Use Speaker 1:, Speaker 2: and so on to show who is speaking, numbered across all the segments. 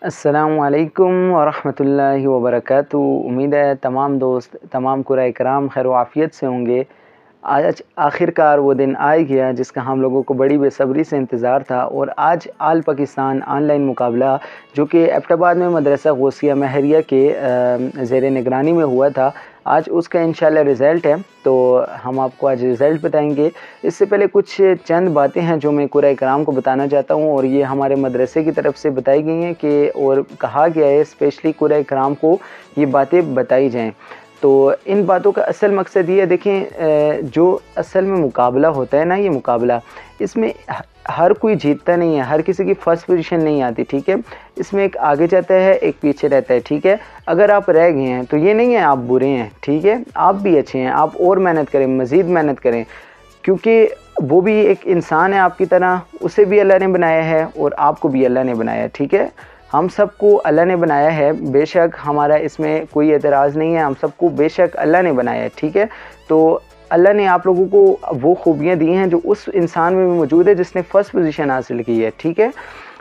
Speaker 1: अस्सलामुअलैकुम वरहमतुल्लाहि वबरकातुहू। उम्मीद है तमाम दोस्त, तमाम कुराए इकराम खैर आफ़ियत से होंगे। आज आखिरकार वो दिन आ गया जिसका हम लोगों को बड़ी बेसब्री से इंतज़ार था और आज आल पाकिस्तान ऑनलाइन मुकाबला जो कि एबटाबाद में मदरसा गौसिया महरिया के ज़ेर निगरानी में हुआ था, आज उसका इंशाल्लाह रिज़ल्ट है। तो हम आपको आज रिज़ल्ट बताएंगे। इससे पहले कुछ चंद बातें हैं जो मैं कुराए इकराम को बताना चाहता हूँ और ये हमारे मदरसे की तरफ से बताई गई हैं कि और कहा गया है स्पेशली कुराए इकराम को ये बातें बताई जाएँ। तो इन बातों का असल मकसद ये है, देखें जो असल में मुकाबला होता है ना, ये मुकाबला इसमें हर कोई जीतता नहीं है, हर किसी की फ़र्स्ट पोजीशन नहीं आती, ठीक है। इसमें एक आगे जाता है, एक पीछे रहता है, ठीक है। अगर आप रह गए हैं तो ये नहीं है आप बुरे हैं, ठीक है, आप भी अच्छे हैं, आप और मेहनत करें, मज़ीद मेहनत करें, क्योंकि वो भी एक इंसान है आपकी तरह, उसे भी अल्लाह ने बनाया है और आपको भी अल्लाह ने बनाया है, ठीक है। हम सबको अल्लाह ने बनाया है, बेशक हमारा इसमें कोई एतराज़ नहीं है, हम सबको बेशक अल्लाह ने बनाया है, ठीक है। तो अल्लाह ने आप लोगों को वो खूबियाँ दी हैं जो उस इंसान में भी मौजूद है जिसने फ़र्स्ट पोजीशन हासिल की है, ठीक है।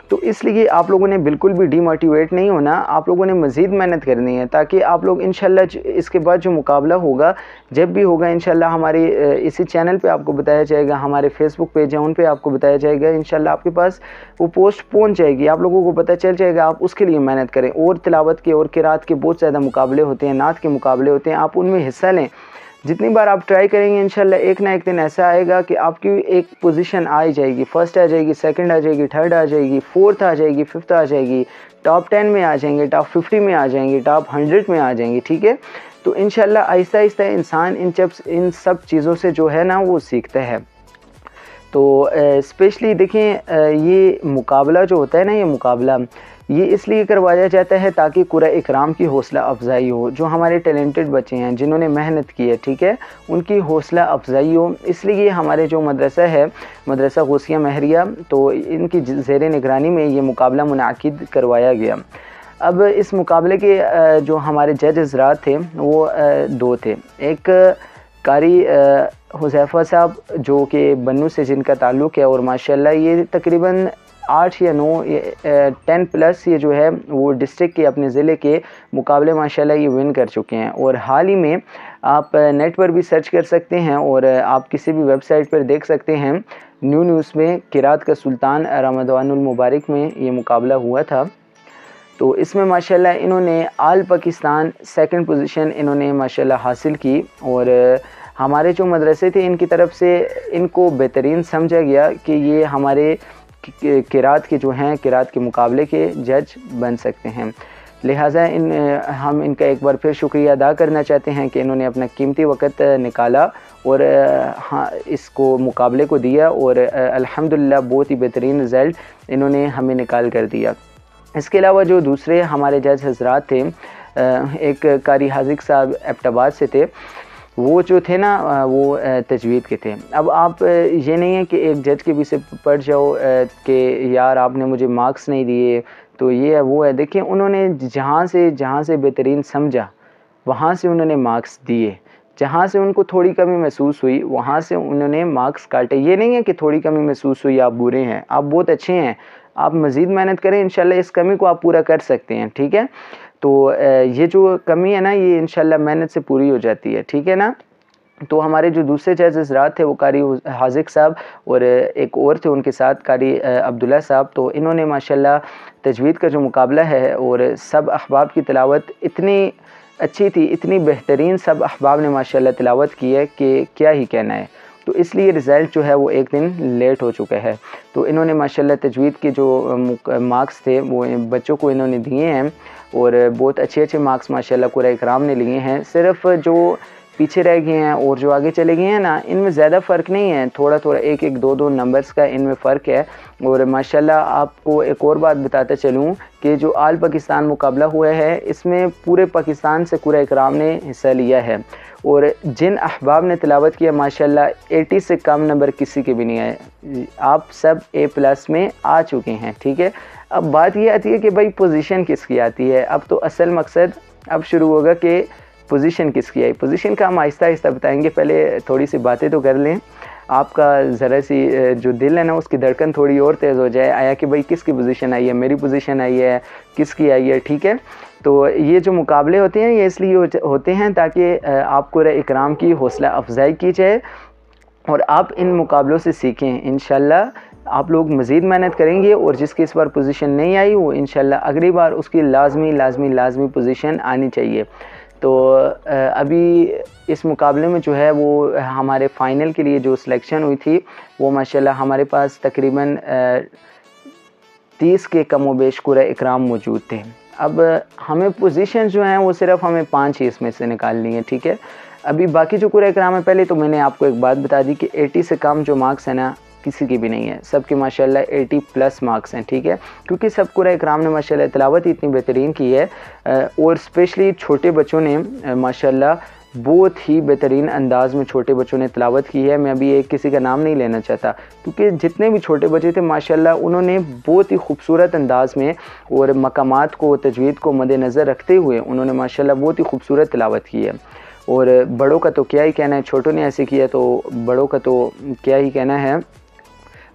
Speaker 1: तो इसलिए आप लोगों ने बिल्कुल भी डीमोटिवेट नहीं होना, आप लोगों ने मज़ीद मेहनत करनी है ताकि आप लोग इंशाल्लाह इसके बाद जो मुकाबला होगा, जब भी होगा इंशाल्लाह हमारे इसी चैनल पे आपको बताया जाएगा, हमारे फेसबुक पेज है उन पे आपको बताया जाएगा। इंशाल्लाह आपके पास वो पोस्ट पहुंच जाएगी, आप लोगों को पता चल जाएगा, आप उसके लिए मेहनत करें। और तिलावत के और किरात के बहुत ज़्यादा मुकाबले होते हैं, नात के मुकाबले होते हैं, आप उनमें हिस्सा लें। जितनी बार आप ट्राई करेंगे इंशाल्लाह एक ना एक दिन ऐसा आएगा कि आपकी एक पोजीशन आ ही जाएगी, फर्स्ट आ जाएगी, सेकंड आ जाएगी, थर्ड आ जाएगी, फोर्थ आ जाएगी, फिफ्थ आ जाएगी, टॉप 10 में आ जाएंगे, टॉप 50 में आ जाएंगे, टॉप 100 में आ जाएंगे, ठीक है। तो इंशाल्लाह आहिस्ता आहिस्ता इंसान इन सब चीज़ों से जो है ना वो सीखता है। तो स्पेशली देखें ये मुकाबला जो होता है ना, ये मुकाबला ये इसलिए करवाया जाता है ताकि कुराए इकराम की हौसला अफजाई हो। जो हमारे टैलेंटेड बच्चे हैं जिन्होंने मेहनत की है, ठीक है, उनकी हौसला अफजाई हो। इसलिए हमारे जो मदरसा है, मदरसा गौसिया महरिया, तो इनकी ज़ेर निगरानी में ये मुकाबला मुनाकिद करवाया गया। अब इस मुकाबले के जो हमारे जज हज़रात थे वो दो थे। एक कारी हुज़ैफ़ा साहब जो कि बन्नू से जिनका ताल्लुक़ है और माशाल्लाह ये तकरीबन 8 या 9 10 प्लस ये जो है वो डिस्ट्रिक्ट के अपने ज़िले के मुकाबले माशाल्लाह ये विन कर चुके हैं। और हाल ही में आप नेट पर भी सर्च कर सकते हैं और आप किसी भी वेबसाइट पर देख सकते हैं, न्यूज़ में किरात का सुल्तान रमज़ानुल मुबारक में ये मुकाबला हुआ था। तो इसमें माशाल्लाह इन्होंने आल पाकिस्तान सेकंड पोजीशन इन्होंने माशाल्लाह हासिल की। और हमारे जो मदरसे थे इनकी तरफ से इनको बेहतरीन समझा गया कि ये हमारे किरात के जो हैं, किरात के मुकाबले के जज बन सकते हैं। लिहाजा हम इनका एक बार फिर शुक्रिया अदा करना चाहते हैं कि इन्होंने अपना कीमती वक़्त निकाला और हाँ इसको मुकाबले को दिया और अल्हम्दुलिल्लाह बहुत ही बेहतरीन रिज़ल्ट इन्होंने हमें निकाल कर दिया। इसके अलावा जो दूसरे हमारे जज हज़रात थे, एक कारी हाजिक साहब एबटाबाद से थे, वो जो थे ना वो तजवीद के थे। अब आप ये नहीं है कि एक जज के पीछे पड़ जाओ कि यार आपने मुझे मार्क्स नहीं दिए तो ये है वो है। देखिए उन्होंने जहाँ से बेहतरीन समझा वहाँ से उन्होंने मार्क्स दिए, जहाँ से उनको थोड़ी कमी महसूस हुई वहाँ से उन्होंने मार्क्स काटे। ये नहीं है कि थोड़ी कमी महसूस हुई आप बुरे हैं, आप बहुत अच्छे हैं, आप मज़ीद मेहनत करें, इंशाल्लाह इस कमी को आप पूरा कर सकते हैं, ठीक है। तो ये जो कमी है ना ये इंशाल्लाह मेहनत से पूरी हो जाती है, ठीक है ना। तो हमारे जो दूसरे जज हज़रात थे वो कारी हाजिक साहब और एक और थे उनके साथ कारी अब्दुल्ला साहब। तो इन्होंने माशाल्लाह तजवीद का जो मुकाबला है और सब अहबाब की तिलावत इतनी अच्छी थी, इतनी बेहतरीन सब अहबाब ने माशाल्लाह तिलावत की है कि क्या ही कहना है। तो इसलिए रिज़ल्ट जो है वो एक दिन लेट हो चुका है। तो इन्होंने माशाल्लाह तजवीद के जो मार्क्स थे वो बच्चों को इन्होंने दिए हैं और बहुत अच्छे मार्क्स माशाल्लाह कुराए इकराम ने लिए हैं। सिर्फ़ जो पीछे रह गए हैं और जो आगे चले गए हैं ना, इनमें ज़्यादा फ़र्क नहीं है, थोड़ा थोड़ा एक दो नंबर्स का इनमें फ़र्क है। और माशाल्लाह आपको एक और बात बताता चलूँ कि जो आल पाकिस्तान मुकाबला हुआ है इसमें पूरे पाकिस्तान से कुराए इकराम ने हिस्सा लिया है और जिन अहबाब ने तिलावत किया माशाल्लाह 80 से कम नंबर किसी के भी नहीं आए। आप सब A+ में आ चुके हैं, ठीक है। अब बात ये आती है कि भाई पोजीशन किसकी आती है। अब तो असल मकसद अब शुरू होगा कि पोजीशन किसकी आई। पोजीशन का हम आहिस्ता आहिस्ता बताएंगे, पहले थोड़ी सी बातें तो कर लें। आपका ज़रा सी जो दिल है ना उसकी धड़कन थोड़ी और तेज़ हो जाए, आया कि भाई किसकी पोजीशन आई है, मेरी पोजीशन आई है, किसकी आई है, ठीक है। तो ये जो मुकाबले होते हैं ये इसलिए होते हैं ताकि आपको इकराम की हौसला अफजाई की जाए और आप इन मुकाबलों से सीखें। इंशाल्लाह आप लोग मज़ीद मेहनत करेंगे और जिसकी इस बार पोजीशन नहीं आई वो इंशाल्लाह अगली बार उसकी लाजमी पोजीशन आनी चाहिए। तो अभी इस मुकाबले में जो है वो हमारे फ़ाइनल के लिए जो सिलेक्शन हुई थी वो माशाल्लाह हमारे पास तकरीबन 30 के कम व बेश कुरा इकराम मौजूद थे। अब हमें पोजीशन जो हैं वो सिर्फ हमें 5 ही इसमें से निकालनी है, ठीक है। अभी बाकी जो कुरा इकराम है, पहले तो मैंने आपको एक बात बता दी कि 80 से कम जो मार्क्स है ना किसी की भी नहीं है, सबके माशाल्लाह 80 प्लस मार्क्स हैं, ठीक है। क्योंकि सब कुरान इकराम ने माशाल्लाह तिलावत इतनी बेहतरीन की है और स्पेशली छोटे बच्चों ने माशाल्लाह बहुत ही बेहतरीन अंदाज़ में छोटे बच्चों ने तिलावत की है। मैं अभी एक किसी का नाम नहीं लेना चाहता क्योंकि जितने भी छोटे बच्चे थे माशाल्लाह उन्होंने बहुत ही खूबसूरत अंदाज़ में और मकामात को तजवीद को मद्देनज़र रखते हुए उन्होंने माशाल्लाह बहुत ही खूबसूरत तिलावत की है। और बड़ों का तो क्या ही कहना है, छोटों ने ऐसे किया तो बड़ों का तो क्या ही कहना है।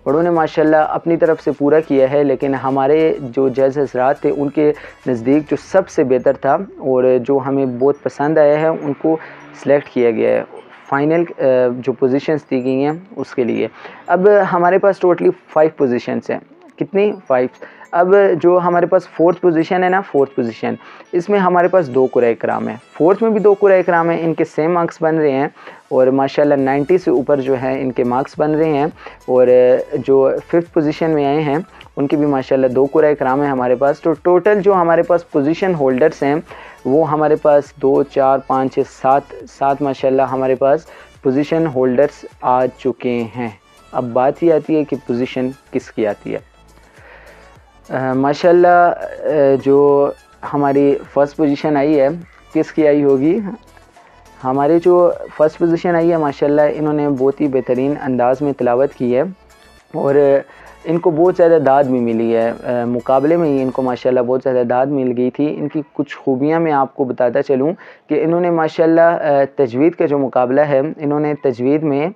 Speaker 1: बड़ों ने माशाल्लाह अपनी तरफ से पूरा किया है, लेकिन हमारे जो जज हज़रात थे उनके नज़दीक जो सबसे बेहतर था और जो हमें बहुत पसंद आया है उनको सिलेक्ट किया गया है फ़ाइनल जो पोजीशंस दी गई हैं उसके लिए। अब हमारे पास टोटली 5 पोजीशंस हैं। कितनी? 5। अब जो हमारे पास 4th पोजीशन है ना, 4th पोजीशन, इसमें हमारे पास 2 कुराए इकराम है। 4th में भी 2 कुराए इकराम हैं, इनके सेम मार्क्स बन रहे हैं और माशाल्लाह 90 से ऊपर जो है इनके मार्क्स बन रहे हैं। और जो 5th पोजीशन में आए हैं उनके भी माशाल्लाह 2 कुराए इकराम है हमारे पास। तो टोटल जो हमारे पास पोजीशन होल्डर्स हैं वो हमारे पास 2, 4, 5, 6, 7 माशाल्लाह हमारे पास पोजीशन होल्डर्स आ चुके हैं। अब बात ही आती है कि पोजीशन किसकी आती है। माशाल्लाह जो हमारी फ़र्स्ट पोजीशन आई है किसकी आई होगी? हमारी जो फ़र्स्ट पोजीशन आई है माशाल्लाह इन्होंने बहुत ही बेहतरीन अंदाज़ में तिलावत की है और इनको बहुत ज़्यादा दाद भी मिली है। मुकाबले में ही इनको माशाल्लाह बहुत ज़्यादा दाद मिल गई थी। इनकी कुछ खूबियाँ मैं आपको बताता चलूँ कि इन्होंने माशाल्लाह तजवीद का जो मुकाबला है इन्होंने तजवीद में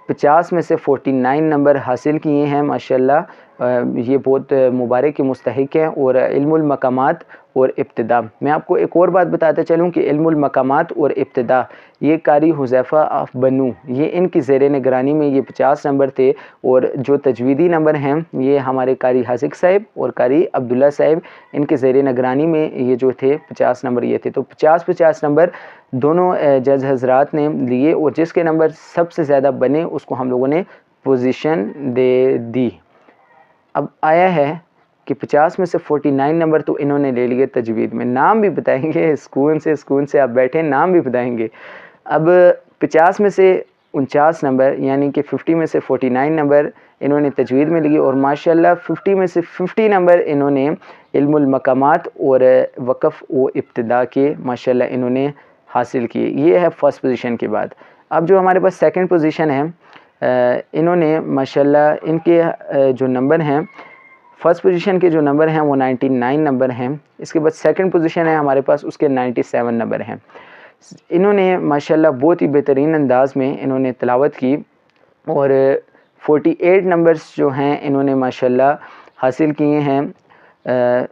Speaker 1: 50 में से 49 नंबर हासिल किए हैं माशाल्लाह। ये बहुत मुबारक के मुस्तहिक हैं। और इल्मुल मकामात और इब्तिदा, मैं आपको एक और बात बताते चलूँ कि इल्मुल मकामात और इब्तिदा ये कारी हुज़ैफ़ा ऑफ बनू ये इनकी ज़ेर निगरानी में ये 50 नंबर थे और जो तजवीदी नंबर हैं ये हमारे कारी हासिक साहिब और कारी अब्दुल्ला साहिब इनके ज़ेर निगरानी में ये जो थे 50 नंबर ये थे। तो 50 नंबर दोनों जज हज़रात ने लिए और जिसके नंबर सबसे ज़्यादा बने उसको हम लोगों ने पोजीशन दे दी। अब आया है कि 50 में से 49 नंबर तो इन्होंने ले लिए तजवीद में। नाम भी बताएंगे, सुकून से आप बैठे नाम भी बताएंगे। अब 50 में से 49 नंबर यानी कि 50 में से 49 नंबर इन्होंने तजवीद में लिए और माशाल्लाह 50 में से 50 नंबर इन्होंने इल्मुल मकामात और वक़फ़ व इब्तिदा के माशाल्लाह इन्होंने हासिल किए। ये है फ़र्स्ट पोजीशन के बाद। अब जो हमारे पास सेकंड पोजीशन है इन्होंने माशाल्लाह इनके जो नंबर हैं फ़र्स्ट पोजीशन के जो नंबर हैं वो 99 नंबर हैं। इसके बाद सेकंड पोजीशन है हमारे पास उसके 97 नंबर हैं। इन्होंने माशाल्लाह बहुत ही बेहतरीन अंदाज़ में इन्होंने तिलावत की और 48 नंबर्स जो हैं इन्होंने माशाल्लाह हासिल किए हैं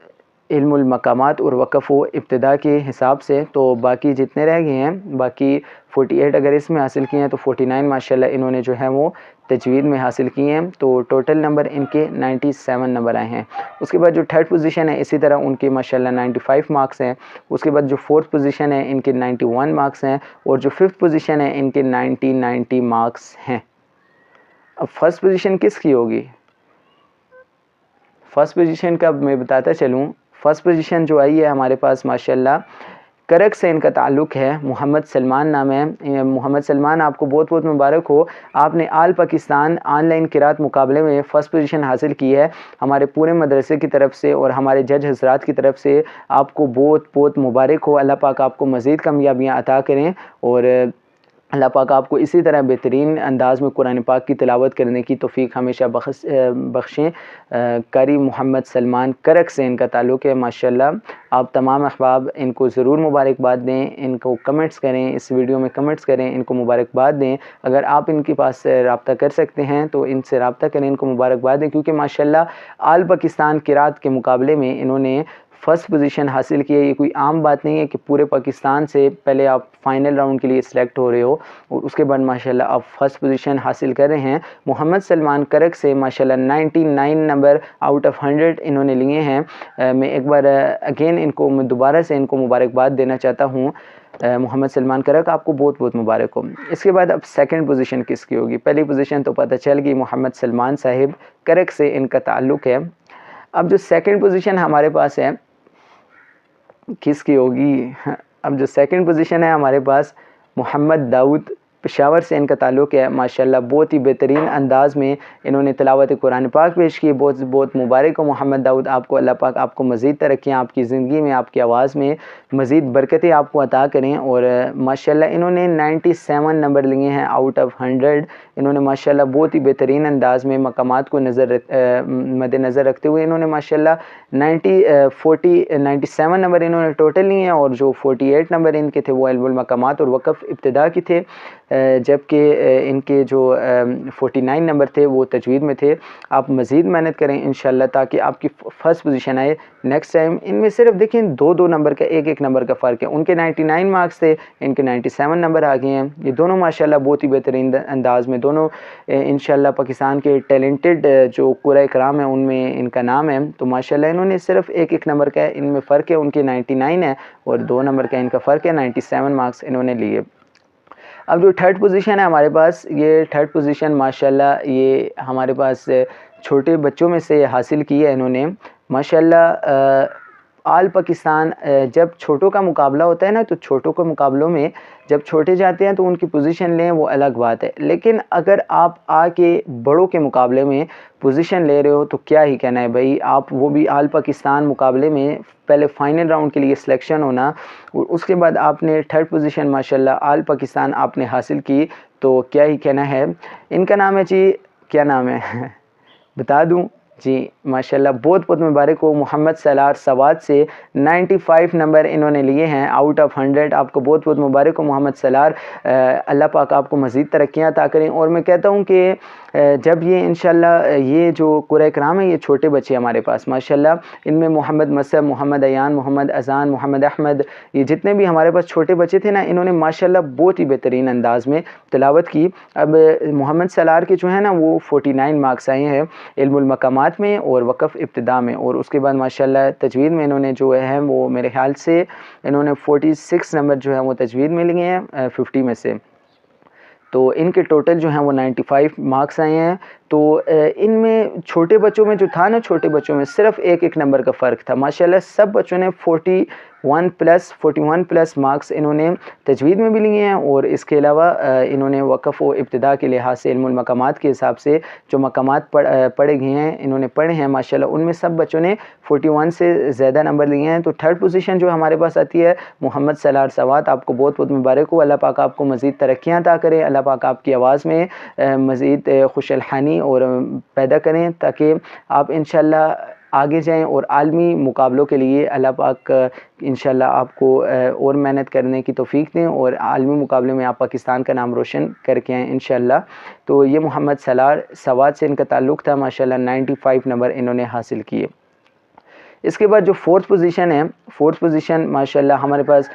Speaker 1: इल्मुल मकामात और वक़फ़ व इब्तिदा के हिसाब से। तो बाकी जितने रह गए हैं, बाकी 48 अगर इसमें हासिल किए हैं तो 49 माशाल्लाह इन्होंने जो है वो तजवीद में हासिल किए हैं। तो टोटल नंबर इनके 97 नंबर आए हैं। उसके बाद जो थर्ड पोजीशन है इसी तरह उनके माशाल्लाह 95 मार्क्स हैं। उसके बाद जो फोर्थ पोजीशन है इनके 91 मार्क्स हैं और जो फिफ्थ पोजीशन है इनके 90 मार्क्स हैं। अब फर्स्ट पोजीशन किसकी होगी? फर्स्ट पोजीशन का मैं बताता चलूँ। फर्स्ट पोजीशन जो आई है हमारे पास माशाल्लाह करक से इनका ताल्लुक़ है, मोहम्मद सलमान नाम है। मोहम्मद सलमान आपको बहुत बहुत मुबारक हो, आपने आल पाकिस्तान ऑनलाइन किरात मुकाबले में फ़र्स्ट पोजीशन हासिल की है। हमारे पूरे मदरसे की तरफ से और हमारे जज हज़रात की तरफ से आपको बहुत बहुत मुबारक हो। अल्लाह पाक आपको मज़ीद कामयाबियाँ अता करें और अल्लाह पाक आपको इसी तरह बेहतरीन अंदाज़ में कुरान पाक की तिलावत करने की तौफ़ीक हमेशा बख्शें। कारी मोहम्मद सलमान करक से इनका ताल्लुक़ है माशाल्लाह। आप तमाम अहबाब इनको ज़रूर मुबारकबाद दें, इनको कमेंट्स करें, इस वीडियो में कमेंट्स करें, इनको मुबारकबाद दें। अगर आप इनके पास रब्ता कर सकते हैं तो इनसे रब्ता करें, इनको मुबारकबाद दें, क्योंकि माशाल्लाह आल पाकिस्तान किरात के मुकाबले में इन्होंने फ़र्स्ट पोजीशन हासिल की है। ये कोई आम बात नहीं है कि पूरे पाकिस्तान से पहले आप फाइनल राउंड के लिए सिलेक्ट हो रहे हो और उसके बाद माशाल्लाह आप फ़र्स्ट पोजीशन हासिल कर रहे हैं। मोहम्मद सलमान करक से माशाल्लाह 99 नंबर आउट ऑफ 100 इन्होंने लिए हैं। मैं एक बार अगेन इनको मैं दोबारा से इनको मुबारकबाद देना चाहता हूँ। मोहम्मद सलमान करक आपको बहुत बहुत मुबारक हो। इसके बाद अब सेकंड पोजीशन किसकी होगी? पहली पोजीशन तो पता चल गई, मोहम्मद सलमान साहिब करक से इनका ताल्लुक़ है। अब जो सेकंड पोजीशन हमारे पास है किसकी होगी? अब जो सेकंड पोजीशन है हमारे पास मोहम्मद दाऊद पेशावर से इनका ताल्लुक़ है। माशाल्लाह बहुत ही बेहतरीन अंदाज़ में इन्होंने तिलावत कुरान पाक पेश की। बहुत बहुत मुबारक हो मोहम्मद दाऊद आपको। अल्लाह पाक आपको मज़ीद तरक्कियाँ आपकी ज़िंदगी में, आपकी आवाज़ में मज़ीद बरकतें आपको अता करें। और माशाल्लाह इन्होंने 97 नंबर लिए हैं आउट ऑफ 100। इन्होंने माशाल्लाह बहुत ही बेहतरीन अंदाज़ में मकामात को मद्देनज़र रखते हुए इन्होंने माशाल्लाह 97 नंबर इन्होंने टोटल लिए हैं और जो 48 नंबर इनके थे वो इल्मुल मकामात और वक़फ़ इब्तिदा की थे, जबकि इनके जो 49 नंबर थे वो तजवीद में थे। आप मज़ीद मेहनत करें इंशाल्लाह ताकि आपकी फ़र्स्ट पोजीशन आए नेक्स्ट टाइम। इनमें सिर्फ देखें 2-2 नंबर का, 1-1 नंबर का फ़र्क है। उनके 99 मार्क्स थे, इनके 97 नंबर आ गए हैं। ये दोनों माशाल्लाह बहुत ही बेहतरीन अंदाज़ में दोनों इंशाल्लाह पाकिस्तान के टैलेंटेड जो कुराए कराम है उनमें इनका नाम है। तो माशाल्लाह इन्होंने सिर्फ 1-1 नंबर का इनमें फ़र्क है, उनके 99 है और 2 नंबर का इनका फ़र्क है, 97 मार्क्स इन्होंने लिए। अब जो थर्ड पोजीशन है हमारे पास, ये थर्ड पोजीशन माशाल्लाह ये हमारे पास छोटे बच्चों में से हासिल की है इन्होंने। माशाल्लाह आल पाकिस्तान जब छोटों का मुकाबला होता है ना, तो छोटों के मुकाबलों में जब छोटे जाते हैं तो उनकी पोजीशन लें वो अलग बात है, लेकिन अगर आप आके बड़ों के मुकाबले में पोजीशन ले रहे हो तो क्या ही कहना है भाई। आप वो भी आल पाकिस्तान मुकाबले में पहले फ़ाइनल राउंड के लिए सिलेक्शन होना और उसके बाद आपने थर्ड पोजीशन माशाल्लाह आल पाकिस्तान आपने हासिल की, तो क्या ही कहना है। इनका नाम है जी, क्या नाम है बता दूं जी? माशाल्लाह बहुत बहुत मुबारक हो। मोहम्मद सलार सवाद से 95 नंबर इन्होंने लिए हैं आउट ऑफ 100। आपको बहुत बहुत मुबारक हो मोहम्मद सलार। अल्लाह पाक आपको मज़ीद तरक्कियाँ अता करें। और मैं कहता हूँ कि जब ये इंशाल्लाह ये जो कुराए कराम है ये छोटे बच्चे हमारे पास माशाल्लाह, इनमें मोहम्मद मसब, मोहम्मद अयान, मोहम्मद अजान, मोहम्मद अहमद, ये जितने भी हमारे पास छोटे बच्चे थे ना, इन्होंने माशाल्लाह बहुत ही बेहतरीन अंदाज़ में तिलावत की। अब मोहम्मद सलार के जो है ना वो 49 मार्क्स आए हैं इल्मुल मकामात में और वक़फ़ इब्तिदा में, और उसके बाद माशाल्लाह तजवीद में इन्होंने जो है वो मेरे ख्याल से इन्होंने 46 नंबर जो है वो तजवीद में लिए हैं 50 में से। तो इनके टोटल जो हैं वो 95 मार्क्स आए हैं। तो इनमें छोटे बच्चों में जो था ना, छोटे बच्चों में सिर्फ 1-1 नंबर का फ़र्क था। माशाल्लाह सब बच्चों ने 41 प्लस मार्क्स इन्होंने तजवीद में भी लिए हैं और इसके अलावा इन्होंने वक़फ़ व इब्तिदा के लिहाज से इल्मुल मकामात के हिसाब से जो मकामात पढ़े गए हैं इन्होंने पढ़े हैं माशाल्लाह, उनमें सब बच्चों ने 41 से ज़्यादा नंबर लिए हैं। तो थर्ड पोजीशन जो हमारे पास आती है मोहम्मद सलार सवात, आपको बहुत बहुत मुबारक हो। अल्लाह पाक आपको मज़ीद तरक्कियाँ अता करे। अल्लाह पाक आपकी आवाज़ में मज़ीद खुशहाली और पैदा करें ताकि आप इंशाल्लाह आगे जाएं और आलमी मुकाबलों के लिए अल्लाह पाक इंशाल्लाह आपको और मेहनत करने की तौफीक दें और आलमी मुकाबले में आप पाकिस्तान का नाम रोशन करके आएँ इंशाल्लाह। तो ये मोहम्मद सलार सवाद से इनका ताल्लुक़ था। माशाल्लाह 95 नंबर इन्होंने हासिल किए। इसके बाद जो फोर्थ पोजीशन है, फोर्थ पोजीशन माशाल्लाह हमारे पास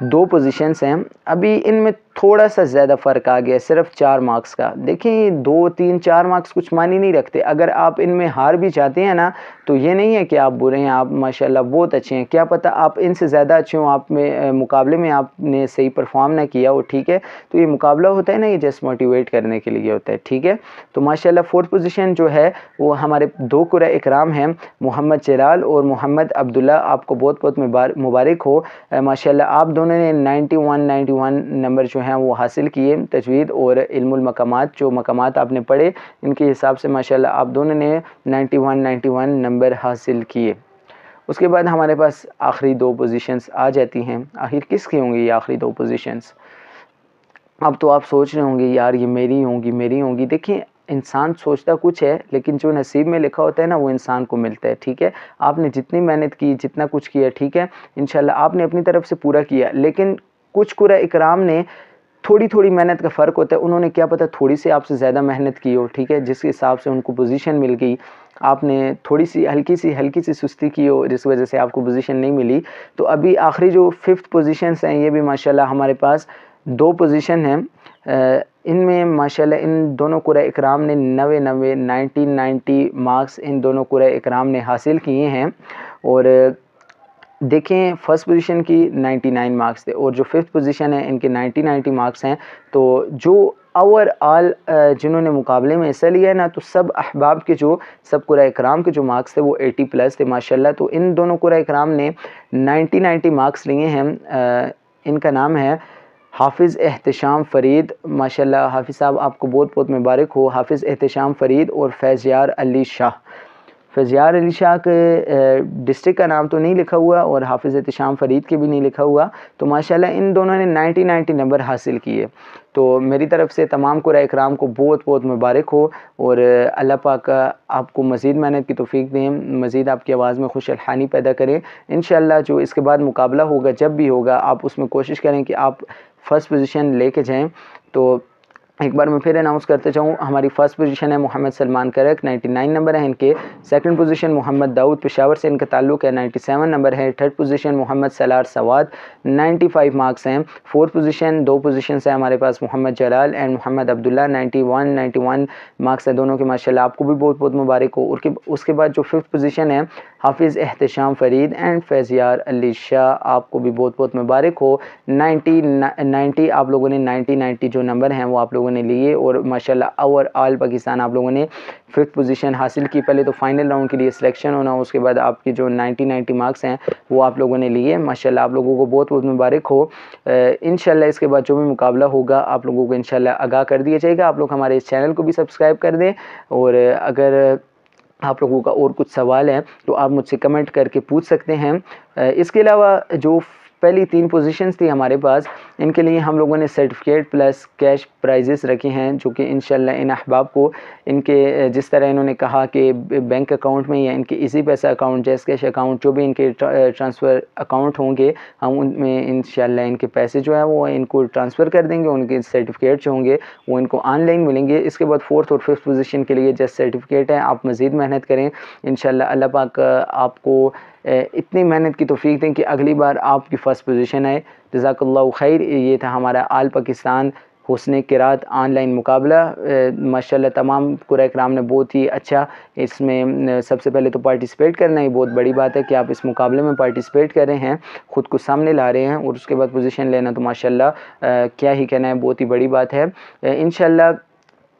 Speaker 1: 2 पोजीशंस हैं। अभी इनमें थोड़ा सा ज़्यादा फ़र्क आ गया, सिर्फ 4 मार्क्स का। देखें 2, 3, 4 मार्क्स कुछ मायने नहीं रखते। अगर आप इनमें हार भी जाते हैं ना, तो ये नहीं है कि आप बुरे हैं, आप माशाल्लाह बहुत अच्छे हैं। क्या पता आप इनसे ज़्यादा अच्छे हों, आप में मुकाबले में आपने सही परफॉर्म ना किया हो, ठीक है। तो ये मुकाबला होता है ना, ये जस्ट मोटिवेट करने के लिए होता है, ठीक है। तो माशाल्लाह फोर्थ पोजीशन जो है वो हमारे 2 कुराए इकराम हैं, मोहम्मद जलाल और मोहम्मद अब्दुल्ला। आपको बहुत बहुत मुबारक हो। माशाल्लाह आप दोनों ने 91 नंबर जो हैं वो हासिल किए तजवीद और इल्मुल मकामात, जो मकामात आपने पढ़े इनके हिसाब से माशाल्लाह आप दोनों ने 91 नंबर हासिल किए। उसके बाद हमारे पास आखिरी 2 पोजीशंस आ जाती हैं। आखिर किसकी होंगी ये आखिरी 2 पोजीशंस? अब तो आप सोच रहे होंगे यार ये मेरी होंगी। देखिए, इंसान सोचता कुछ है, लेकिन जो नसीब में लिखा होता है ना, वो इंसान को मिलता है। ठीक है, आपने जितनी मेहनत की, जितना कुछ किया, ठीक है, इंशाल्लाह आपने अपनी तरफ से पूरा किया, लेकिन कुछ कुरा इकराम ने थोड़ी-थोड़ी मेहनत का फ़र्क होता है, उन्होंने क्या पता थोड़ी-सी आपसे ज़्यादा मेहनत की हो, ठीक है, जिसके हिसाब से उनको पोज़ीशन मिल गई। आपने थोड़ी-सी हल्की-सी सुस्ती की हो, जिस वजह से आपको पोज़ीशन नहीं मिली। तो अभी आखिरी जो 5th पोज़ीशंस हैं, ये भी माशाल्लाह हमारे पास 2 पोज़ीशन हैं। इनमें माशाल्लाह इन दोनों कुरा इकराम ने 90-90 1990 मार्क्स इन दोनों कुरा इकराम ने हासिल किए हैं। और देखें, फर्स्ट पोजीशन की 99 मार्क्स थे और जो 5th पोजीशन है इनके 90 मार्क्स हैं। तो जो ओवरऑल जिन्होंने मुकाबले में हिस्सा लिया है ना, तो सब अहबाब के जो सब कुरा इकराम के जो मार्क्स थे वो 80 प्लस थे माशाल्लाह। तो इन दोनों कुरा इकराम ने 90 मार्क्स लिए हैं। इनका नाम है हाफिज़ एहतिशाम फ़रीद। माशाल्लाह हाफिज़ साहब, आपको बहुत बहुत मुबारक हो। हाफिज़ एहतिशाम फ़रीद और फैज़यार अली शाह। फैज़यार अली शाह के डिस्ट्रिक्ट का नाम तो नहीं लिखा हुआ और हाफिज़ एहतिशाम फ़रीद के भी नहीं लिखा हुआ। तो माशाल्लाह इन दोनों ने 90 नंबर हासिल किए। तो मेरी तरफ़ से तमाम कुरा इकराम को बहुत बहुत मुबारक हो और अल्लाह पाक आपको मज़ीद मेहनत की तौफ़ीक दें, मज़ीद आपकी आवाज़ में खुशहाली पैदा करें। इंशाअल्लाह जो इसके बाद मुकाबला होगा, जब भी होगा, आप उसमें कोशिश करें कि आप फ़र्स्ट पोजीशन लेके जाएँ। तो एक बार मैं फिर अनाउंस करते जाऊँ, हमारी फ़र्स्ट पोजीशन है मोहम्मद सलमान करक, 99 नंबर है इनके। सेकंड पोजीशन मोहम्मद दाऊद, पेशावर से इनका ताल्लुक़ है, 97 नंबर है। थर्ड पोजीशन मोहम्मद सलार सवाद, 95 मार्क्स हैं। फोर्थ पोजीशन, 2 पोजीशन है हमारे पास, मोहम्मद जलाल एंड मोहम्मद अब्दुल्ला, 91 मार्क्स है दोनों के माशाल्लाह। आपको भी बहुत बहुत मुबारक हो। उसके बाद जो 5th पोजीशन है हाफिज़ एहतिशाम फ़रीद एंड फैज़यार अली शाह, आपको भी बहुत बहुत मुबारक हो। 90 आप लोगों ने 90 जो नंबर हैं वो आप लोगों ने लिए और माशाल्लाह ओवरऑल पाकिस्तान आप लोगों ने 5th पोजीशन हासिल की। पहले तो फाइनल राउंड के लिए सिलेक्शन होना, उसके बाद आपकी जो 90 मार्क्स हैं वो आप लोगों ने लिए। माशाल्लाह आप लोगों को बहुत बहुत मुबारक हो। इंशाल्लाह इसके बाद जो भी मुकाबला होगा आप लोगों को इंशाल्लाह आगाह कर दिया जाएगा। आप लोग हमारे इस चैनल को भी सब्सक्राइब कर दें और अगर आप लोगों का और कुछ सवाल है तो आप मुझसे कमेंट करके पूछ सकते हैं। इसके अलावा जो पहली 3 पोजीशंस थी हमारे पास, इनके लिए हम लोगों ने सर्टिफिकेट प्लस कैश प्राइजेस रखे हैं, जो कि इंशाल्लाह इन अहबाब को इनके जिस तरह इन्होंने कहा कि बैंक अकाउंट में या इनके इजी पैसा अकाउंट, जैस कैश अकाउंट, जो भी इनके ट्रांसफ़र अकाउंट होंगे, हम उनमें इंशाल्लाह इनके पैसे जो है वो इनको ट्रांसफ़र कर देंगे। उनके सर्टिफिकेट जो होंगे वो इनको ऑनलाइन मिलेंगे। इसके बाद 4th और 5th पोजीशन के लिए जस्ट सर्टिफिकेट है। आप मज़ीद मेहनत करें, इंशाल्लाह अल्लाह पाक आपको इतनी मेहनत की तौफ़ीक दें कि अगली बार आपकी फ़र्स्ट पोजीशन आए। जज़ाकल्लाहु खैर। ये था हमारा आल पाकिस्तान हुस्न क़िरात ऑनलाइन मुकाबला। माशाल्लाह तमाम कुरा इकराम ने बहुत ही अच्छा इसमें सबसे पहले तो पार्टिसिपेट करना ही बहुत बड़ी बात है कि आप इस मुकाबले में पार्टिसिपेट कर रहे हैं, ख़ुद को सामने ला रहे हैं और उसके बाद पोजीशन लेना तो माशाल्लाह क्या ही कहना है, बहुत ही बड़ी बात है। इंशाल्लाह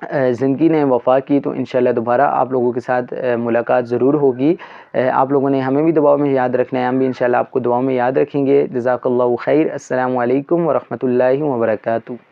Speaker 1: ज़िंदगी ने वफ़ा की तो इंशाल्लाह दोबारा आप लोगों के साथ मुलाकात ज़रूर होगी। आप लोगों ने हमें भी दुआओं में याद रखना है, हम भी इंशाल्लाह आपको दुआओं में याद रखेंगे। जज़ाकल्लाहु खैर। अस्सलामु अलैकुम व रहमतुल्लाहि व बरकातुहू।